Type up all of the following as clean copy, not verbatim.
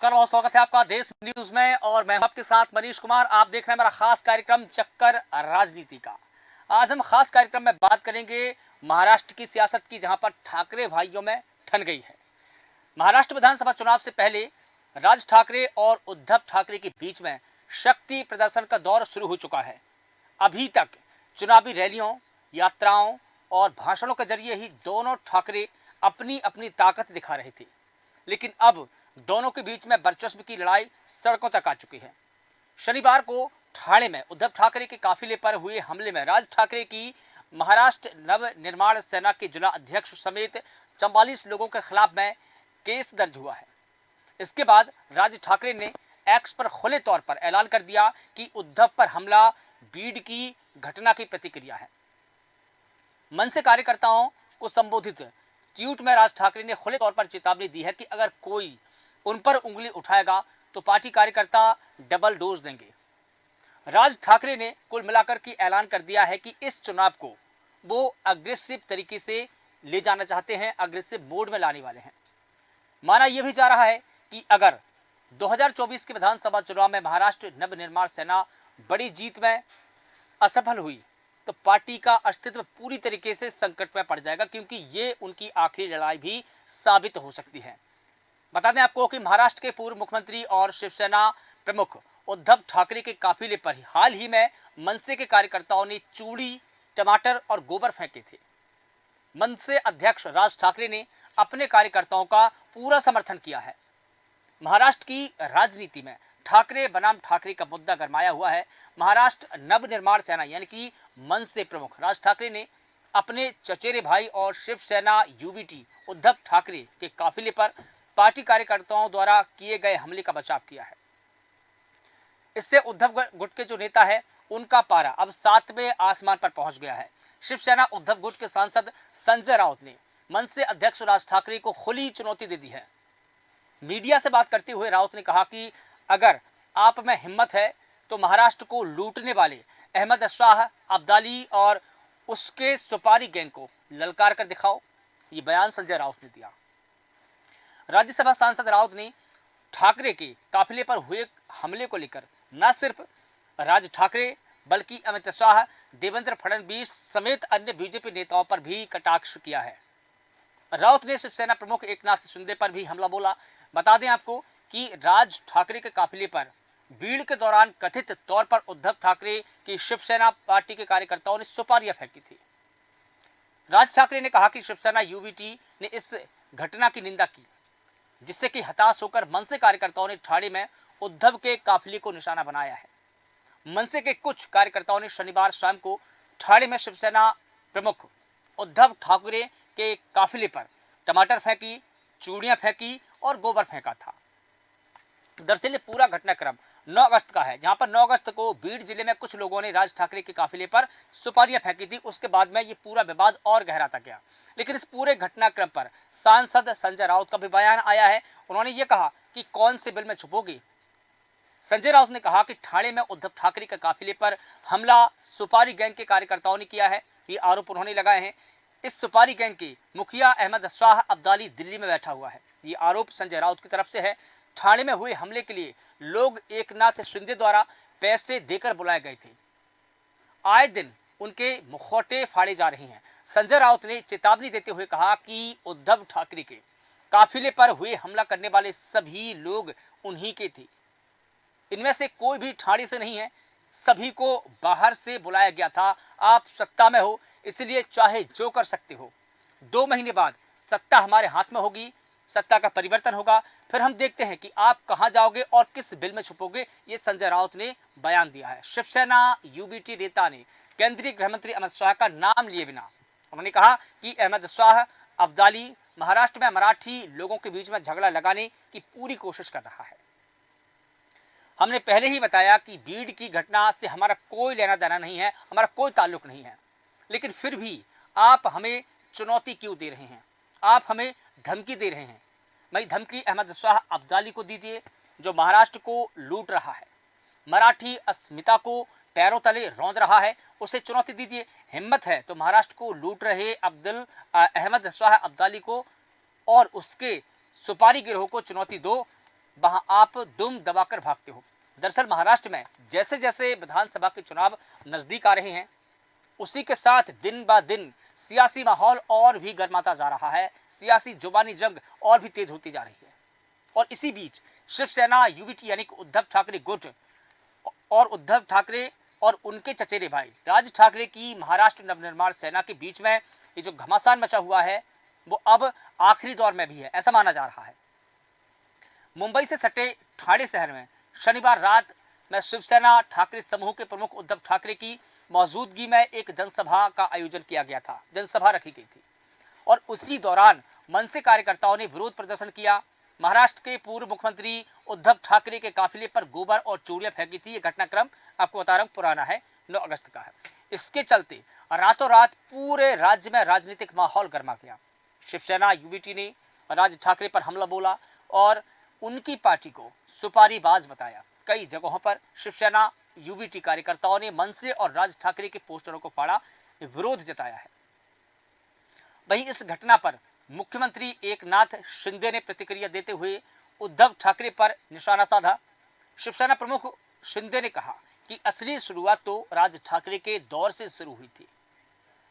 नमस्कार, बहुत स्वागत है आपका देश न्यूज में और मैं आपके साथ मनीष कुमार। आप देख रहे हैं मेरा खास कार्यक्रम चक्कर राजनीति का। आज हम खास कार्यक्रम में बात करेंगे महाराष्ट्र की सियासत की, जहां पर ठाकरे भाइयों में ठन गई है। महाराष्ट्र विधानसभा चुनाव से पहले राज ठाकरे और उद्धव ठाकरे के बीच में शक्ति प्रदर्शन का दौर शुरू हो चुका है। अभी तक चुनावी रैलियों, यात्राओं और भाषणों के जरिए ही दोनों ठाकरे अपनी अपनी ताकत दिखा रहे थे, लेकिन अब दोनों के बीच में वर्चस्व की लड़ाई सड़कों तक आ चुकी है। शनिवार को ठाणे में उद्धव ठाकरे के काफिले पर हुए हमले में राज ठाकरे की महाराष्ट्र नव निर्माण सेना के जिला अध्यक्ष समेत 44 लोगों के खिलाफ में केस दर्ज हुआ है। इसके बाद राज ठाकरे ने एक्स पर खुले तौर पर ऐलान कर दिया कि उद्धव पर हमला भीड़ की घटना की प्रतिक्रिया है। मन से कार्यकर्ताओं को संबोधित ट्वीट में राज ठाकरे ने खुले तौर पर चेतावनी दी है कि अगर कोई उन पर उंगली उठाएगा तो पार्टी कार्यकर्ता डबल डोज देंगे। राज ठाकरे ने कुल मिलाकर के ऐलान कर दिया है कि इस चुनाव को वो अग्रेसिव तरीके से ले जाना चाहते हैं, अग्रेसिव मोड में लाने वाले हैं। माना यह भी जा रहा है कि अगर 2024 के विधानसभा चुनाव में महाराष्ट्र नवनिर्माण सेना बड़ी जीत में असफल हुई तो पार्टी का अस्तित्व पूरी तरीके से संकट में पड़ जाएगा, क्योंकि ये उनकी आखिरी लड़ाई भी साबित हो सकती है। बता दें आपको कि महाराष्ट्र के पूर्व मुख्यमंत्री और शिवसेना प्रमुख उद्धव ठाकरे के काफिले पर हाल ही में मनसे के कार्यकर्ताओं ने चूड़ी, टमाटर और गोबर फेंके थे। मनसे अध्यक्ष राज ठाकरे ने अपने कार्यकर्ताओं का पूरा समर्थन किया है। महाराष्ट्र की राजनीति में ठाकरे बनाम ठाकरे का मुद्दा गरमाया हुआ है। महाराष्ट्र नवनिर्माण सेना यानी कि मनसे प्रमुख राज ठाकरे ने अपने चचेरे भाई और शिवसेना यूबीटी उद्धव ठाकरे के काफिले पर पार्टी कार्यकर्ताओं द्वारा किए गए हमले का बचाव किया है। इससे उद्धव गुट के जो नेता है उनका पारा अब 7वें आसमान पर पहुंच गया है। शिवसेना उद्धव गुट के सांसद संजय राउत ने मनसे अध्यक्ष राज ठाकरे को खुली चुनौती दे दी है। मीडिया से बात करते हुए राउत ने कहा कि अगर आप में हिम्मत है तो महाराष्ट्र को लूटने वाले अहमद शाह अब्दाली और उसके सुपारी गैंग को ललकार कर दिखाओ। ये बयान संजय राउत ने दिया। राज्यसभा सांसद राउत ने ठाकरे के काफिले पर हुए हमले को लेकर न सिर्फ राज ठाकरे बल्कि अमित शाह, देवेंद्र फडणवीस समेत अन्य बीजेपी नेताओं पर भी कटाक्ष किया है। राउत ने शिवसेना प्रमुख एकनाथ शिंदे पर भी हमला बोला। बता दें आपको कि राज ठाकरे के काफिले पर भीड़ के दौरान कथित तौर पर उद्धव ठाकरे की शिवसेना पार्टी के कार्यकर्ताओं ने सुपारियां फेंकी थी। राज ठाकरे ने कहा कि शिवसेना यूबीटी ने इस घटना की निंदा की, जिससे कि हताश होकर मनसे कार्यकर्ताओं ने ठाणे में उद्धव के काफिले को निशाना बनाया है। मनसे के कुछ कार्यकर्ताओं ने शनिवार शाम को ठाणे में शिवसेना प्रमुख उद्धव ठाकरे के काफिले पर टमाटर फेंकी, चूड़ियां फेंकी और गोबर फेंका था। दरअसल ये पूरा घटनाक्रम 9 अगस्त का है, जहां पर 9 अगस्त को बीड़ जिले में कुछ लोगों ने राज ठाकरे के काफिले पर सुपारियां फेंकी थी। उसके बाद में ये पूरा विवाद और गहराता गया। लेकिन इस पूरे घटनाक्रम पर सांसद संजय राउत का भी बयान आया है। उन्होंने ये कहा कि कौन से बिल में छुपोगे। संजय राउत ने कहा कि ठाणे में उद्धव ठाकरे के काफिले पर हमला सुपारी गैंग के कार्यकर्ताओं ने किया है। ये आरोप उन्होंने लगाए हैं। इस सुपारी गैंग के मुखिया अहमद शाह अब्दाली दिल्ली में बैठा हुआ है। ये आरोप संजय राउत की तरफ से है। ठाणे में हुए हमले के लिए लोग एकनाथ शिंदे द्वारा पैसे देकर बुलाए गए थे। आए दिन उनके मुखौटे फाड़े जा रहे हैं। संजय राउत ने चेतावनी देते हुए कहा कि उद्धव ठाकरे के काफिले पर हुए हमला करने वाले सभी लोग उन्हीं के थे। इनमें से कोई भी ठाणे से नहीं है, सभी को बाहर से बुलाया गया था। आप सत्ता में हो, इसलिए चाहे जो कर सकते हो। 2 महीने बाद सत्ता हमारे हाथ में होगी, सत्ता का परिवर्तन होगा, फिर हम देखते हैं कि आप कहां जाओगे और किस बिल में छुपोगे। ये संजय राउत ने बयान दिया है। शिवसेना यूबीटी नेता ने केंद्रीय गृह मंत्री अमित शाह का नाम लिए बिना उन्होंने कहा कि अहमद शाह अब्दाली महाराष्ट्र में मराठी लोगों के बीच में झगड़ा लगाने की पूरी कोशिश कर रहा है। हमने पहले ही बताया कि भीड़ की घटना से हमारा कोई लेना देना नहीं है, हमारा कोई ताल्लुक नहीं है, लेकिन फिर भी आप हमें चुनौती क्यों दे रहे हैं, आप हमें धमकी दे रहे हैं। भाई धमकी अहमद शाह अब्दाली को दीजिए जो महाराष्ट्र को लूट रहा है, मराठी अस्मिता को पैरों तले रौंद रहा है, उसे चुनौती दीजिए। हिम्मत है तो महाराष्ट्र को लूट रहे अहमद शाह अब्दाली को और उसके सुपारी गिरोह को चुनौती दो। वहां आप दुम दबाकर भागते हो। दरअसल महाराष्ट्र में जैसे जैसे विधानसभा के चुनाव नजदीक आ रहे हैं, उसी के साथ दिन ब दिन सियासी माहौल और भी गर्माता जा रहा है, सियासी जुबानी जंग और भी तेज होती जा रही है। और इसी बीच शिवसेना यूबीटी यानी कि उद्धव ठाकरे गुट और उद्धव ठाकरे और उनके चचेरे भाई राज ठाकरे की महाराष्ट्र नवनिर्माण सेना के बीच में ये जो घमासान मचा हुआ है वो अब आखिरी दौर में भी है, ऐसा माना जा रहा है। मुंबई से सटे ठाणे शहर में शनिवार रात में शिवसेना ठाकरे समूह के प्रमुख उद्धव ठाकरे की मौजूदगी में एक जनसभा का आयोजन किया गया था, जनसभा रखी गई थी और उसी दौरान मनसे कार्यकर्ताओं ने विरोध प्रदर्शन किया। महाराष्ट्र के पूर्व मुख्यमंत्री उद्धव ठाकरे के काफिले पर गोबर और चूड़ियां फेंकी थी। ये घटनाक्रम आपको बता रहा हूं पुराना है, 9 अगस्त का है। इसके चलते रातों रात पूरे राज्य में राजनीतिक माहौल गर्मा गया। शिवसेना यूबीटी ने राज ठाकरे पर हमला बोला और उनकी पार्टी को सुपारीबाज बताया। कई जगहों पर शिवसेना यूबीटी कार्यकर्ताओं ने मनसे और राज ठाकरे के पोस्टरों को फाड़ा, विरोध जताया है। वहीं इस घटना पर मुख्यमंत्री एकनाथ शिंदे ने प्रतिक्रिया देते हुए उद्धव ठाकरे पर निशाना साधा। शिवसेना प्रमुख शिंदे ने कहा कि असली शुरुआत तो राज ठाकरे के दौर से शुरू हुई थी,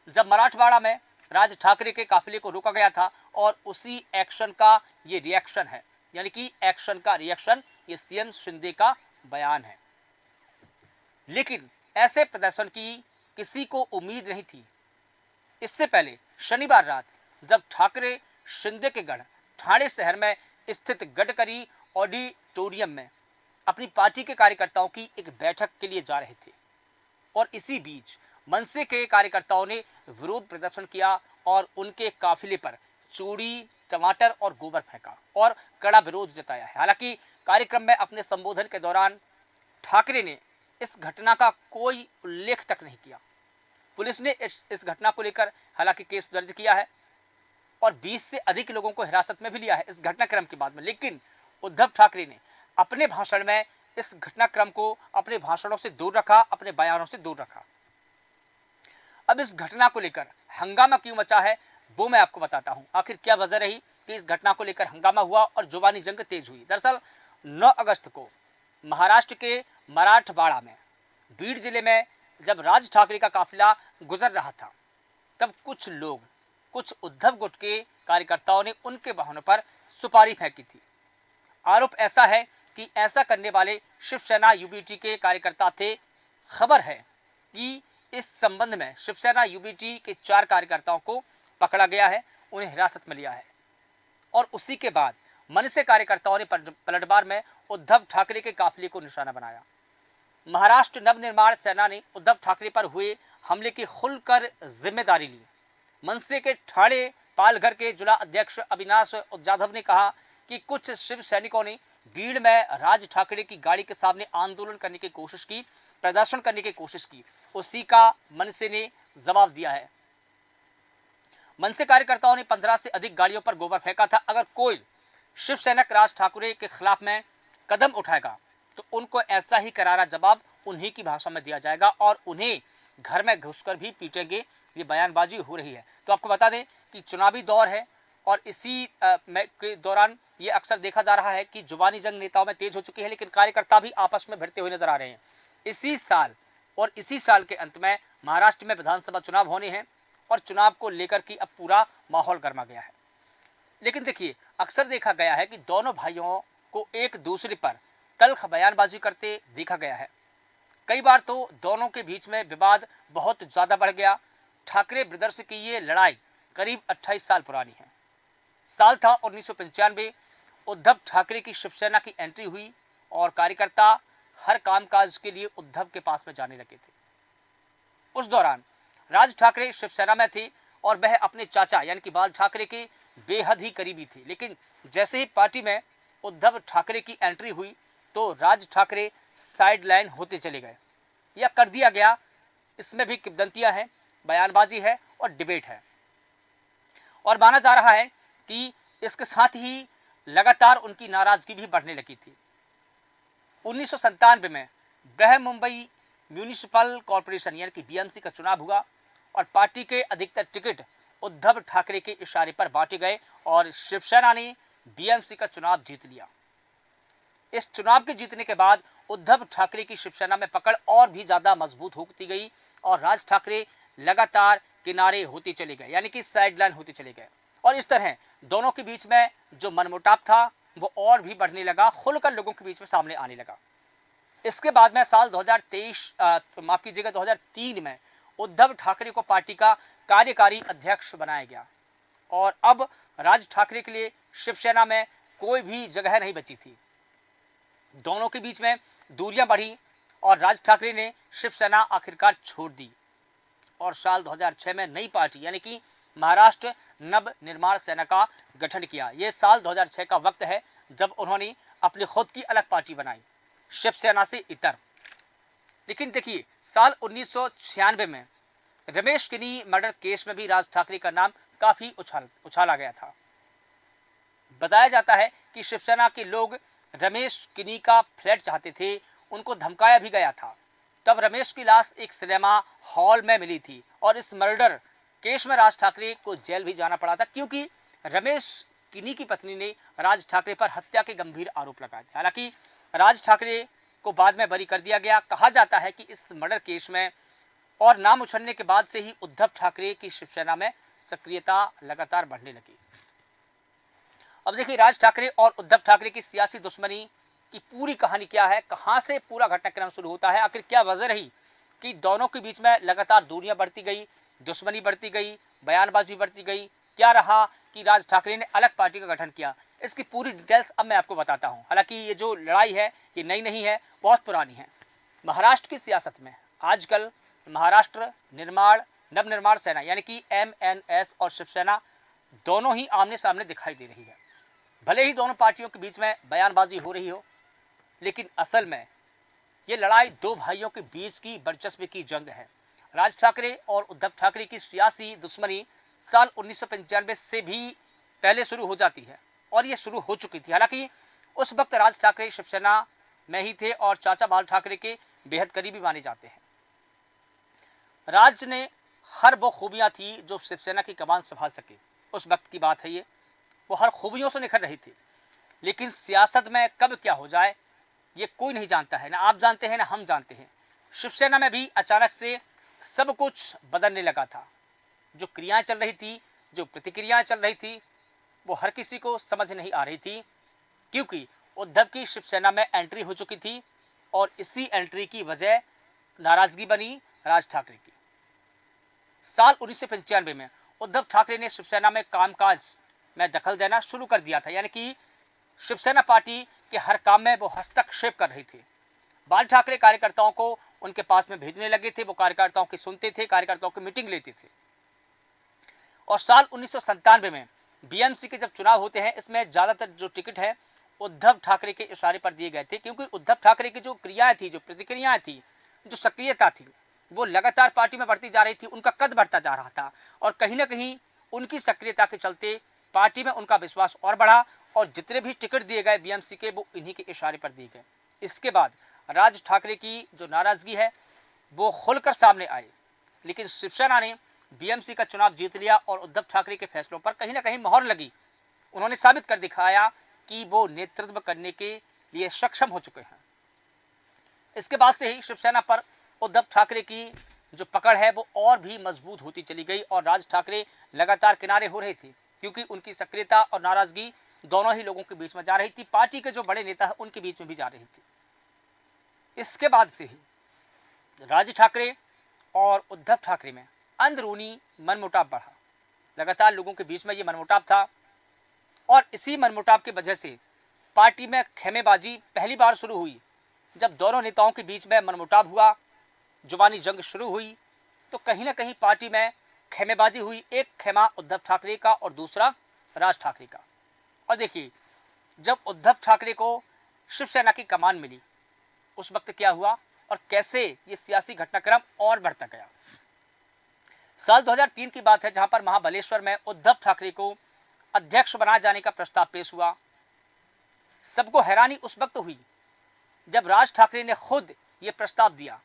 जब मराठवाड़ा में राज ठाकरे के काफिले को रोका गया था और उसी एक्शन का ये रिएक्शन है, यानी कि एक्शन का रिएक्शन, ये सीएम शिंदे का बयान है। लेकिन ऐसे प्रदर्शन की किसी को उम्मीद नहीं थी। इससे पहले शनिवार रात जब ठाकरे शिंदे के गढ़ ठाणे शहर में स्थित गडकरी ऑडिटोरियम में अपनी पार्टी के कार्यकर्ताओं की एक बैठक के लिए जा रहे थे और इसी बीच मनसे के कार्यकर्ताओं ने विरोध प्रदर्शन किया और उनके काफिले पर चूड़ी, टमाटर और गोबर फेंका और कड़ा विरोध जताया है। हालांकि कार्यक्रम में अपने संबोधन के दौरान ठाकरे ने इस घटना का कोई उल्लेख तक नहीं किया। पुलिस ने इस घटना को लेकर हालांकि केस दर्ज किया है और 20 से अधिक लोगों को हिरासत में भी लिया है इस घटनाक्रम के बाद में। लेकिन उद्धव ठाकरे ने अपने भाषण में इस घटनाक्रम को अपने भाषणों से दूर रखा, अपने बयानों से दूर रखा। अब इस घटना को लेकर हंगामा क्यों मचा है वो मैं आपको बताता हूं। आखिर क्या वजह रही कि इस घटना को लेकर हंगामा हुआ और जुबानी जंग तेज हुई। दरअसल 9 अगस्त को महाराष्ट्र के मराठवाड़ा में बीड जिले में जब राज ठाकरे का काफिला गुजर रहा था, तब कुछ लोग, कुछ उद्धव गुट के कार्यकर्ताओं ने उनके वाहनों पर सुपारी फेंकी थी। आरोप ऐसा है कि ऐसा करने वाले शिवसेना यूबीटी के कार्यकर्ता थे। खबर है कि इस संबंध में शिवसेना यूबीटी के 4 कार्यकर्ताओं को पकड़ा गया है, उन्हें हिरासत में लिया है और उसी के बाद मनसे कार्यकर्ताओं ने पलटवार में उद्धव ठाकरे के काफिले को निशाना बनाया। महाराष्ट्र नवनिर्माण सेना ने उद्धव ठाकरे पर हुए हमले की खुलकर जिम्मेदारी ली। मनसे के ठाणे पालघर के जिला अध्यक्ष अविनाश जाधव ने कहा कि कुछ शिव सैनिकों ने भीड़ में राज ठाकरे की गाड़ी के सामने आंदोलन करने की कोशिश की, प्रदर्शन करने की कोशिश की। उसी का मनसे ने जवाब दिया है। मनसे कार्यकर्ताओं ने 15 से अधिक गाड़ियों पर गोबर फेंका था। अगर कोई शिव सैनिक राज ठाकरे के खिलाफ में कदम उठाएगा तो उनको ऐसा ही करारा जवाब उन्हीं की भाषा में दिया जाएगा और उन्हें घर में घुसकर भी पीटेंगे। ये बयानबाजी हो रही है। तो आपको बता दें कि चुनावी दौर है और इसी के दौरान ये अक्सर देखा जा रहा है कि जुबानी जंग नेताओं में तेज हो चुकी है, लेकिन कार्यकर्ता भी आपस में भिड़ते हुए नजर आ रहे हैं। इसी साल के अंत में महाराष्ट्र में विधानसभा चुनाव होने हैं और चुनाव को लेकर के अब पूरा माहौल गर्मा गया है। लेकिन देखिए, अक्सर देखा गया है कि दोनों भाइयों को एक दूसरे पर तल्ख बयानबाजी करते देखा गया है। कई बार तो दोनों के बीच में विवाद बहुत ज्यादा बढ़ गया। ठाकरे ब्रदर्स की ये लड़ाई करीब 28 साल पुरानी है। साल था 1995। उद्धव ठाकरे की शिवसेना की एंट्री हुई और कार्यकर्ता हर कामकाज के लिए उद्धव के पास में जाने लगे थे। उस दौरान राज ठाकरे शिवसेना में थे और वह अपने चाचा यानी कि बाल ठाकरे के बेहद ही करीबी थे। लेकिन जैसे ही पार्टी में उद्धव ठाकरे की एंट्री हुई तो राज ठाकरे साइडलाइन होते चले गए या कर दिया गया। इसमें भी किंवदंतियां हैं, बयानबाजी है और डिबेट है और माना जा रहा है कि इसके साथ ही लगातार उनकी नाराजगी भी बढ़ने लगी थी। 1997 में बृहन मुंबई म्यूनिसिपल कॉरपोरेशन यानी कि बीएमसी का चुनाव हुआ और पार्टी के अधिकतर टिकट उद्धव ठाकरे के इशारे पर बांटे गए और शिवसेना ने बीएमसी का चुनाव जीत लिया। इस चुनाव के जीतने के बाद उद्धव ठाकरे की शिवसेना में पकड़ और भी ज्यादा मजबूत होती गई और राज ठाकरे लगातार किनारे होते चले गए, यानी कि साइडलाइन होते चले गए। और इस तरह दोनों के बीच में जो मनमुटाव था वो और भी बढ़ने लगा, खुलकर लोगों के बीच में सामने आने लगा। इसके बाद में साल 2023 माफ कीजिएगा 2003 में उद्धव ठाकरे को पार्टी का कार्यकारी अध्यक्ष बनाया गया और अब राज ठाकरे के लिए शिवसेना में कोई भी जगह नहीं बची थी। दोनों के बीच में दूरियां बढ़ी और राज ठाकरे ने शिवसेना आखिरकार छोड़ दी और साल 2006 में नई पार्टी यानी कि महाराष्ट्र नव निर्माण सेना का गठन किया। यह साल 2006 का वक्त है जब उन्होंने अपनी खुद की अलग पार्टी बनाई, शिवसेना से इतर। लेकिन देखिए, साल 1996 में रमेश किनी मर्डर केस में भी राज ठाकरे का नाम काफी उछाला गया था। बताया जाता है कि शिवसेना के लोग रमेश किनी का फ्लैट चाहते थे, उनको धमकाया भी गया था। तब रमेश की लाश एक सिनेमा हॉल में मिली थी और इस मर्डर केस में राज ठाकरे को जेल भी जाना पड़ा था, क्योंकि रमेश किनी की पत्नी ने राज ठाकरे पर हत्या के गंभीर आरोप लगाए थे। हालांकि राज ठाकरे को बाद में बरी कर दिया गया। कहा जाता है कि इस मर्डर केस में और नाम उछलने के बाद से ही उद्धव ठाकरे की शिवसेना में सक्रियता लगातार बढ़ने लगी। अब देखिए, राज ठाकरे और उद्धव ठाकरे की सियासी दुश्मनी की पूरी कहानी क्या है, कहां से पूरा घटनाक्रम शुरू होता है, आखिर क्या वजह रही कि दोनों के बीच में लगातार दूरियां बढ़ती गई, दुश्मनी बढ़ती गई, बयानबाजी बढ़ती गई, क्या रहा कि राज ठाकरे ने अलग पार्टी का गठन किया, इसकी पूरी डिटेल्स अब मैं आपको बताता हूं। हालांकि ये जो लड़ाई है ये नई नहीं है, बहुत पुरानी है। महाराष्ट्र की सियासत में आजकल महाराष्ट्र नवनिर्माण सेना यानी कि MNS और शिवसेना दोनों ही आमने सामने दिखाई दे रही है। भले ही दोनों पार्टियों के बीच में बयानबाजी हो रही हो, लेकिन असल में ये लड़ाई दो भाइयों के बीच की बर्चस्पी की जंग है। राज ठाकरे और उद्धव ठाकरे की सियासी दुश्मनी साल 1995 से भी पहले शुरू हो जाती है और ये शुरू हो चुकी थी। हालांकि उस वक्त राज ठाकरे शिवसेना में ही थे और चाचा बाल ठाकरे के बेहद करीबी माने जाते हैं। राज ने हर वो खूबियां थी जो शिवसेना की कमान संभाल सके, उस वक्त की बात है ये, वो हर खूबियों से निखर रही थी। लेकिन सियासत में कब क्या हो जाए ये कोई नहीं जानता है, ना आप जानते हैं ना हम जानते हैं। शिवसेना में भी अचानक से सब कुछ बदलने लगा था। जो क्रियाएं चल रही थी, जो प्रतिक्रियाएं चल रही थी, वो हर किसी को समझ नहीं आ रही थी, क्योंकि उद्धव की शिवसेना में एंट्री हो चुकी थी और इसी एंट्री की वजह नाराजगी बनी राज ठाकरे की। साल 1995 में उद्धव ठाकरे ने शिवसेना में कामकाज में दखल देना शुरू कर दिया था, यानी कि शिवसेना पार्टी के हर काम में वो हस्तक्षेप कर रही थी। बाल ठाकरे कार्यकर्ताओं को उनके पास में भेजने लगे थे, वो कार्यकर्ताओं की सुनते थे, कार्यकर्ताओं की मीटिंग लेते थे। और साल 1997 में BMC के जब चुनाव होते हैं, इसमें ज्यादातर जो टिकट है उद्धव ठाकरे के इशारे पर दिए गए थे, क्योंकि उद्धव ठाकरे की जो क्रियाएं थी, जो प्रतिक्रियाएं थी, जो सक्रियता थी, वो लगातार पार्टी में बढ़ती जा रही थी, उनका कद बढ़ता जा रहा था और कहीं ना कहीं उनकी सक्रियता के चलते पार्टी में उनका विश्वास और बढ़ा और जितने भी टिकट दिए गए BMC के, वो इन्हीं के इशारे पर दिए गए। इसके बाद राज ठाकरे की जो नाराजगी है वो खुलकर सामने आई, लेकिन शिवसेना ने BMC का चुनाव जीत लिया और उद्धव ठाकरे के फैसलों पर कहीं ना कहीं मोहर लगी। उन्होंने साबित कर दिखाया कि वो नेतृत्व करने के लिए सक्षम हो चुके हैं। इसके बाद से ही शिवसेना पर उद्धव ठाकरे की जो पकड़ है वो और भी मजबूत होती चली गई और राज ठाकरे लगातार किनारे हो रहे थे, क्योंकि उनकी सक्रियता और नाराजगी दोनों ही लोगों के बीच में जा रही थी। पार्टी के जो बड़े नेता हैं उनके बीच में भी जा रही थी। इसके बाद से ही राज ठाकरे और उद्धव ठाकरे में अंदरूनी मनमुटाव बढ़ा। लगातार लोगों के बीच में ये मनमुटाव था और इसी मनमुटाव की वजह से पार्टी में खेमेबाजी पहली बार शुरू हुई। जब दोनों नेताओं के बीच में मनमुटाव हुआ, जुबानी जंग शुरू हुई, तो कहीं ना कहीं पार्टी में खेमेबाजी हुई। एक खेमा उद्धव ठाकरे का और दूसरा राज ठाकरे का। और देखिए, जब उद्धव ठाकरे को शिवसेना की कमान मिली, उस वक्त क्या हुआ और कैसे ये सियासी घटनाक्रम और बढ़ता गया। साल 2003 की बात है, जहां पर महाबलेश्वर में उद्धव ठाकरे को अध्यक्ष बनाए जाने का प्रस्ताव पेश हुआ। सबको हैरानी उस वक्त हुई जब राज ठाकरे ने खुद ये प्रस्ताव दिया।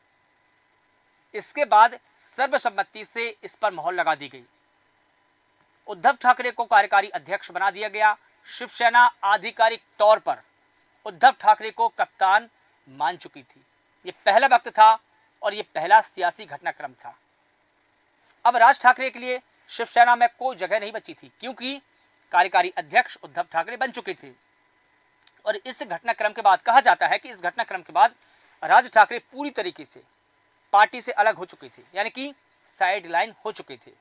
इसके बाद सर्वसम्मति से इस पर मोहर लगा दी गई। उद्धव ठाकरे को कार्यकारी अध्यक्ष बना दिया गया। शिवसेना आधिकारिक तौर पर उद्धव ठाकरे को कप्तान मान चुकी थी। ये पहला वक्त था और ये पहला सियासी घटनाक्रम था। अब राज ठाकरे के लिए शिवसेना में कोई जगह नहीं बची थी, क्योंकि कार्यकारी अध्यक्ष उद्धव ठाकरे बन चुके थे। और इस घटनाक्रम के बाद कहा जाता है कि इस घटनाक्रम के बाद राज ठाकरे पूरी तरीके से पार्टी से अलग हो चुके थे, यानी कि साइड लाइन हो चुके थे।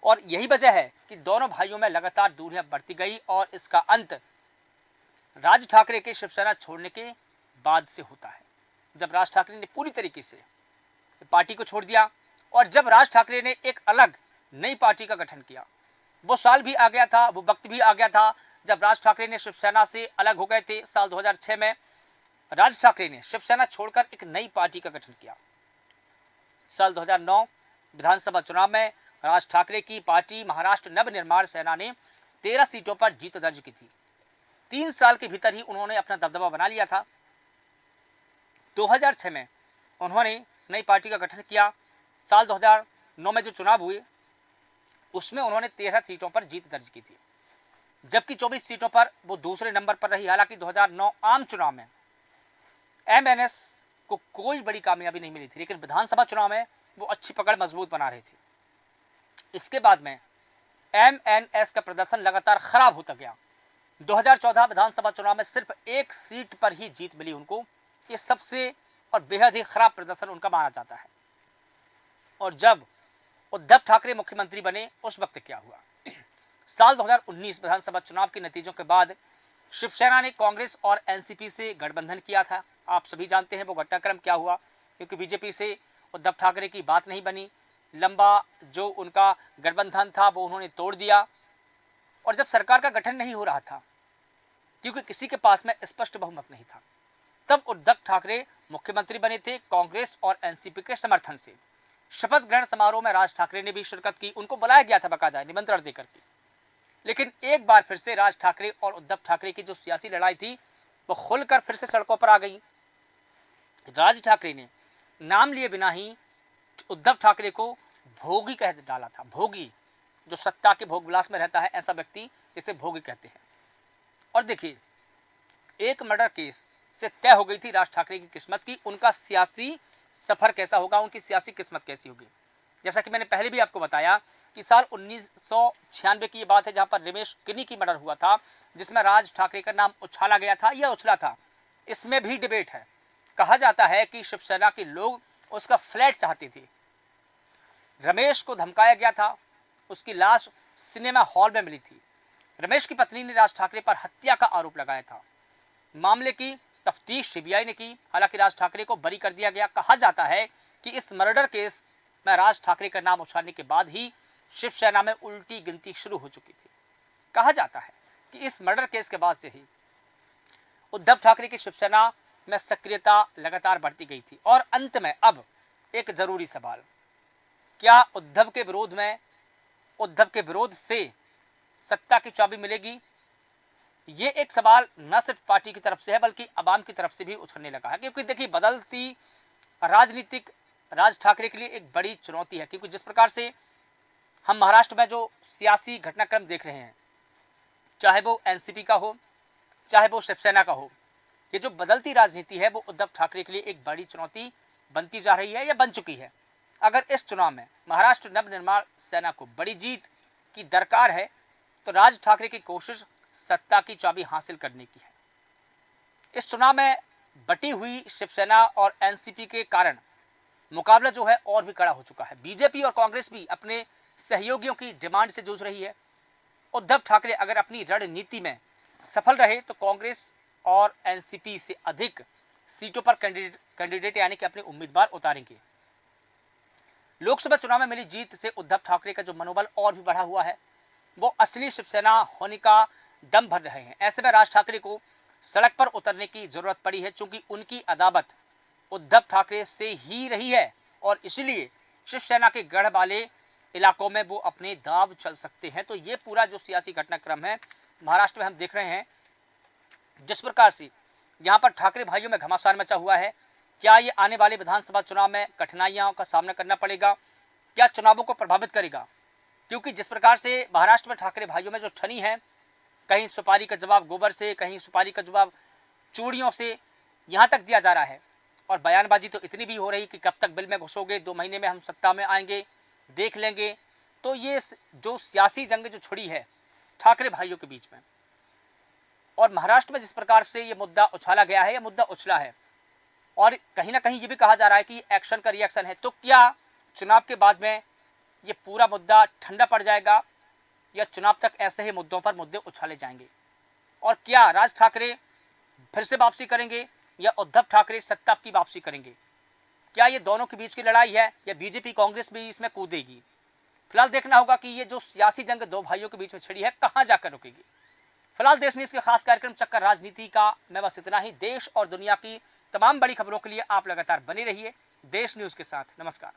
और यही वजह है कि दोनों भाइयों में लगातार दूरियां बढ़ती गई और इसका अंत राज ठाकरे के शिवसेना छोड़ने के बाद से होता है, जब राज ठाकरे ने पूरी तरीके से पार्टी को छोड़ दिया। और जब राज ठाकरे ने एक अलग नई पार्टी का गठन किया, वो साल भी आ गया था, वो वक्त भी आ गया था जब राज ठाकरे ने शिवसेना से अलग हो गए थे। साल 2006 में राज ठाकरे ने शिवसेना छोड़कर एक नई पार्टी का गठन किया। साल 2009 विधानसभा चुनाव में राज ठाकरे की पार्टी महाराष्ट्र नवनिर्माण सेना ने 13 सीटों पर जीत दर्ज की थी। 3 साल के भीतर ही उन्होंने अपना दबदबा बना लिया था। 2006 में उन्होंने नई पार्टी का गठन किया। साल 2009 में जो चुनाव हुए उसमें उन्होंने 13 सीटों पर जीत दर्ज की थी, जबकि 24 सीटों पर वो दूसरे नंबर पर रही। हालांकि 2009 आम चुनाव में एमएनएस को कोई बड़ी कामयाबी नहीं मिली थी, लेकिन विधानसभा चुनाव में वो अच्छी पकड़ मजबूत बना रहे थे। इसके बाद में एमएनएस का प्रदर्शन लगातार खराब होता गया। 2014 विधानसभा चुनाव में सिर्फ 1 सीट पर ही जीत मिली उनको। ये सबसे और बेहद ही खराब प्रदर्शन उनका माना जाता है। और जब उद्धव ठाकरे मुख्यमंत्री बने उस वक्त क्या हुआ? साल 2019 विधानसभा चुनाव के नतीजों के बाद शिवसेना ने कांग्रेस और एनसीपी से गठबंधन किया था। आप सभी जानते हैं वो घटनाक्रम क्या हुआ, क्योंकि बीजेपी से उद्धव ठाकरे की बात नहीं बनी। लंबा जो उनका गठबंधन था वो उन्होंने तोड़ दिया। और जब सरकार का गठन नहीं हो रहा था, क्योंकि किसी के पास में स्पष्ट बहुमत नहीं था, तब उद्धव ठाकरे मुख्यमंत्री बने थे कांग्रेस और एनसीपी के समर्थन से। शपथ ग्रहण समारोह में राज ठाकरे ने भी शिरकत की। उनको बुलाया गया था बाकायदा निमंत्रण देकर के। लेकिन एक बार फिर से राज ठाकरे और उद्धव ठाकरे की जो सियासी लड़ाई थी वो खुलकर फिर से सड़कों पर आ गई। राज ठाकरे ने नाम लिए बिना ही उद्धव ठाकरे को भोगी कह डाला था। भोगी, जो सत्ता के भोग विलास में रहता है, ऐसा व्यक्ति इसे भोगी कहते हैं। और देखिए, एक मर्डर केस से तय हो गई थी राज ठाकरे की किस्मत की उनका सियासी सफर कैसा होगा, उनकी सियासी किस्मत कैसी होगी। जैसा कि मैंने पहले भी आपको बताया कि साल 1996 की ये बात है, जहां पर रमेश किन्नी की मर्डर हुआ था, जिसमें राज ठाकरे का नाम उछाला गया था या उछला था। इसमें भी डिबेट है। कहा जाता है कि शिवसेना के लोग उसका फ्लैट चाहते थे। रमेश को धमकाया गया था, उसकी लाश सिनेमा हॉल में मिली थी। रमेश की पत्नी ने राज ठाकरे पर हत्या का आरोप लगाया था। मामले की तफ्तीश सीबीआई ने की। हालांकि राज ठाकरे को बरी कर दिया गया। कहा जाता है कि इस मर्डर केस में राज ठाकरे का नाम उछालने के बाद ही शिवसेना में उल्टी गिनती शुरू हो चुकी थी। कहा जाता है कि इस मर्डर केस के बाद से ही उद्धव ठाकरे की शिवसेना में सक्रियता लगातार बढ़ती गई थी। और अंत में अब एक जरूरी सवाल, क्या उद्धव के विरोध से सत्ता की चाबी मिलेगी? ये एक सवाल न सिर्फ पार्टी की तरफ से है बल्कि आवाम की तरफ से भी उछलने लगा है। क्योंकि देखिए, बदलती राजनीतिक राज ठाकरे के लिए एक बड़ी चुनौती है। क्योंकि जिस प्रकार से हम महाराष्ट्र में जो सियासी घटनाक्रम देख रहे हैं, चाहे वो एनसीपी का हो चाहे वो शिवसेना का हो, ये जो बदलती राजनीति है वो उद्धव ठाकरे के लिए एक बड़ी चुनौती बनती जा रही है या बन चुकी है। अगर इस चुनाव में महाराष्ट्र नवनिर्माण सेना को बड़ी जीत की दरकार है तो राज ठाकरे की कोशिश सत्ता की चाबी हासिल करने की है। इस चुनाव में बटी हुई शिवसेना और एनसीपी के कारण मुकाबला जो है और भी कड़ा हो चुका है। बीजेपी और कांग्रेस भी अपने सहयोगियों की डिमांड से जूझ रही है। उद्धव ठाकरे अगर अपनी रणनीति में सफल रहे तो कांग्रेस और एनसीपी से अधिक सीटों पर कैंडिडेट यानी कि अपने उम्मीदवार उतारेंगे। लोकसभा चुनाव में मिली जीत से उद्धव ठाकरे का जो मनोबल और भी बढ़ा हुआ है, वो असली शिवसेना होने का दम भर रहे हैं। ऐसे में राज ठाकरे को सड़क पर उतरने की जरूरत पड़ी है, क्योंकि उनकी अदावत उद्धव ठाकरे से ही रही है और इसलिए शिवसेना के गढ़ वाले इलाकों में वो अपने दांव चल सकते हैं। तो ये पूरा जो सियासी घटनाक्रम है महाराष्ट्र में हम देख रहे हैं, जिस प्रकार से यहाँ पर ठाकरे भाइयों में घमासान मचा हुआ है। क्या ये आने वाले विधानसभा चुनाव में कठिनाइयों का सामना करना पड़ेगा? क्या चुनावों को प्रभावित करेगा? क्योंकि जिस प्रकार से महाराष्ट्र में ठाकरे भाइयों में जो ठनी है, कहीं सुपारी का जवाब गोबर से, कहीं सुपारी का जवाब चूड़ियों से, यहाँ तक दिया जा रहा है। और बयानबाजी तो इतनी भी हो रही कि कब तक बिल में घुसोगे, 2 महीने में हम सत्ता में आएंगे, देख लेंगे। तो ये जो सियासी जंग जो छिड़ी है ठाकरे भाइयों के बीच में, और महाराष्ट्र में जिस प्रकार से ये मुद्दा उछाला गया है, ये मुद्दा उछला है, और कहीं ना कहीं ये भी कहा जा रहा है कि एक्शन का रिएक्शन है, तो क्या चुनाव के बाद में ये पूरा मुद्दा ठंडा पड़ जाएगा या चुनाव तक ऐसे ही मुद्दों पर मुद्दे उछाले जाएंगे? और क्या राज ठाकरे फिर से वापसी करेंगे या उद्धव ठाकरे सत्ता की वापसी करेंगे? क्या ये दोनों के बीच की लड़ाई है या बीजेपी कांग्रेस भी इसमें कूदेगी? फिलहाल देखना होगा कि ये जो सियासी जंग दो भाइयों के बीच में छिड़ी है कहां जाकर रुकेगी। फिलहाल देश न्यूज के खास कार्यक्रम चक्कर राजनीति का मैं बस इतना ही। देश और दुनिया की तमाम बड़ी खबरों के लिए आप लगातार बने रहिए देश न्यूज के साथ। नमस्कार।